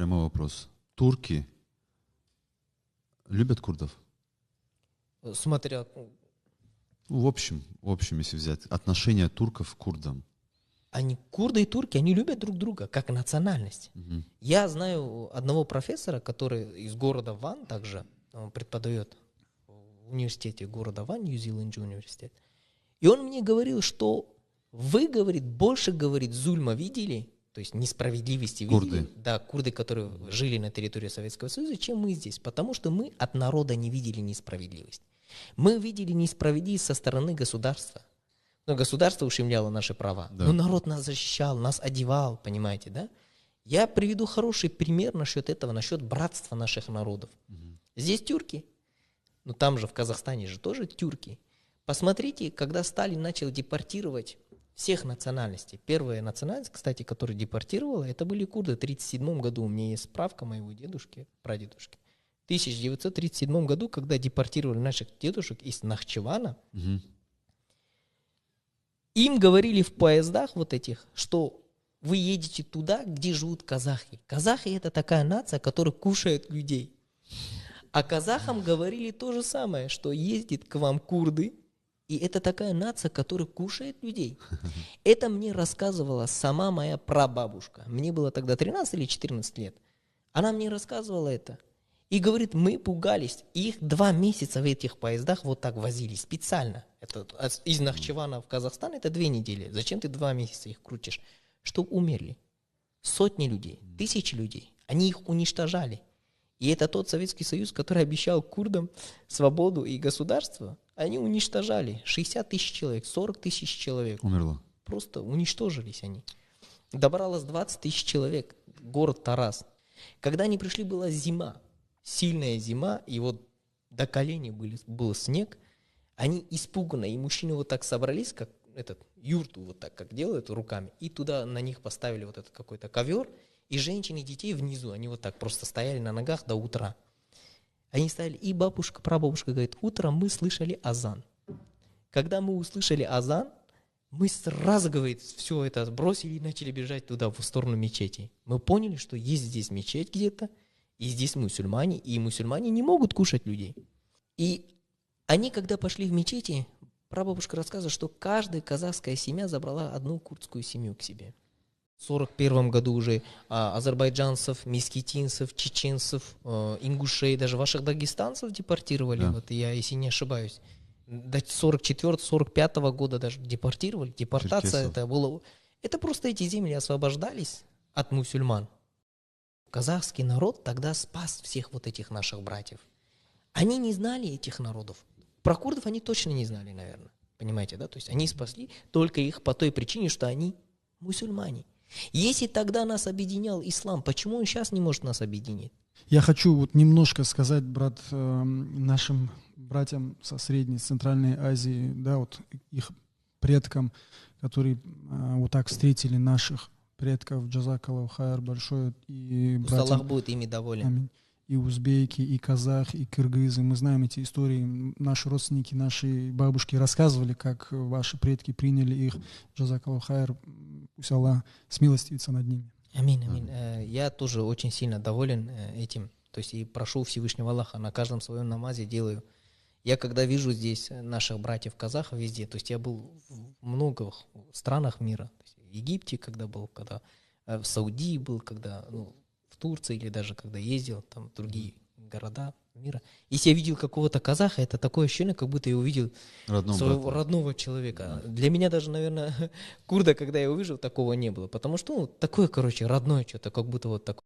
Прямой вопрос. Турки любят курдов? Смотря... В общем, если взять отношение турков к курдам. Они, курды и турки, они любят друг друга, как национальность. Мгм. Я знаю одного профессора, который из города Ван также, он преподает в университете города Ван, Нью-Зеландский университет. И он мне говорил, что вы, говорит, больше, говорит, зульма видели, то есть несправедливости видели, Курды. да, курды, которые жили на территории Советского Союза, чем мы здесь, потому что мы от народа не видели несправедливость. Мы видели несправедливость со стороны государства. Но государство ущемляло наши права. Да. Но народ нас защищал, нас одевал, понимаете, да? Я приведу хороший пример насчет этого, насчет братства наших народов. Здесь тюрки, но там же в Казахстане же тоже тюрки. Посмотрите, когда Сталин начал депортировать всех национальностей. Первая национальность, кстати, которая депортировала, это были курды. В 1937 году, у меня есть справка моего дедушки, прадедушки. В 1937 году, когда депортировали наших дедушек из Нахчевана, Мгм. им говорили в поездах вот этих, что вы едете туда, где живут казахи. Казахи — это такая нация, которая кушает людей. А казахам говорили то же самое, что ездит к вам курды, и это такая нация, которая кушает людей. Это мне рассказывала сама моя прабабушка. Мне было тогда 13 или 14 лет. Она мне рассказывала это. И говорит, мы пугались. Их 2 месяца в этих поездах вот так возили специально. Это из Нахчевана в Казахстан это 2 недели. Зачем ты 2 месяца их крутишь? Чтобы умерли. Сотни людей, тысячи людей. Они их уничтожали. И это тот Советский Союз, который обещал курдам свободу и государство. Они уничтожали 60 тысяч человек, 40 тысяч человек. Умерло. Просто уничтожились они. Добралось 20 тысяч человек. Город Тарас. Когда они пришли, была зима. Сильная зима, и вот до коленей был снег. Они испуганно, и мужчины вот так собрались, как этот юрту вот так, как делают руками, и туда на них поставили вот этот какой-то ковер, и женщины, и детей внизу, они вот так просто стояли на ногах до утра. Они стояли, и бабушка, прабабушка говорит, утром мы слышали азан. Когда мы услышали азан, мы сразу, говорит, все это сбросили и начали бежать туда, в сторону мечети. Мы поняли, что есть здесь мечеть где-то, и здесь мусульмане, и мусульмане не могут кушать людей. И они, когда пошли в мечети, прабабушка рассказывает, что каждая казахская семья забрала одну курдскую семью к себе. В 1941 году уже азербайджанцев, мескитинцев, чеченцев, ингушей, даже ваших дагестанцев депортировали, Да. вот я, если не ошибаюсь. До 1944-1945 года даже депортировали. Депортация Черкесов. это было... Это просто эти земли освобождались от мусульман. Казахский народ тогда спас всех вот этих наших братьев. Они не знали этих народов. Про курдов они точно не знали, наверное. Понимаете, да? То есть они спасли только их по той причине, что они мусульмане. Если тогда нас объединял ислам, почему он сейчас не может нас объединить? Я хочу вот немножко сказать, брат, нашим братьям со Средней, Центральной Азии, да, вот их предкам, которые вот так встретили наших предков, джазакаллаху хайр большое, и Пусть Аллах братьям, будет ими доволен. аминь, и узбеки, и казахи, и кыргызы. Мы знаем эти истории. Наши родственники, наши бабушки рассказывали, как ваши предки приняли их. Джазакаллаху хайр. Пусть Аллах смилостивится над ними. Аминь, аминь. Я тоже очень сильно доволен этим. То есть и прошу Всевышнего Аллаха, на каждом своем намазе делаю. Я когда вижу здесь наших братьев-казахов везде, то есть я был в многих странах мира. То есть в Египте, когда был, когда в Саудии был, когда в Турции или даже когда ездил, там другие города мира. Если я видел какого-то казаха, это такое ощущение, как будто я увидел своего брата. родного человека. Для меня даже, наверное, курда, когда я увижу, такого не было. Потому что такое, короче, родное что-то, как будто вот такое.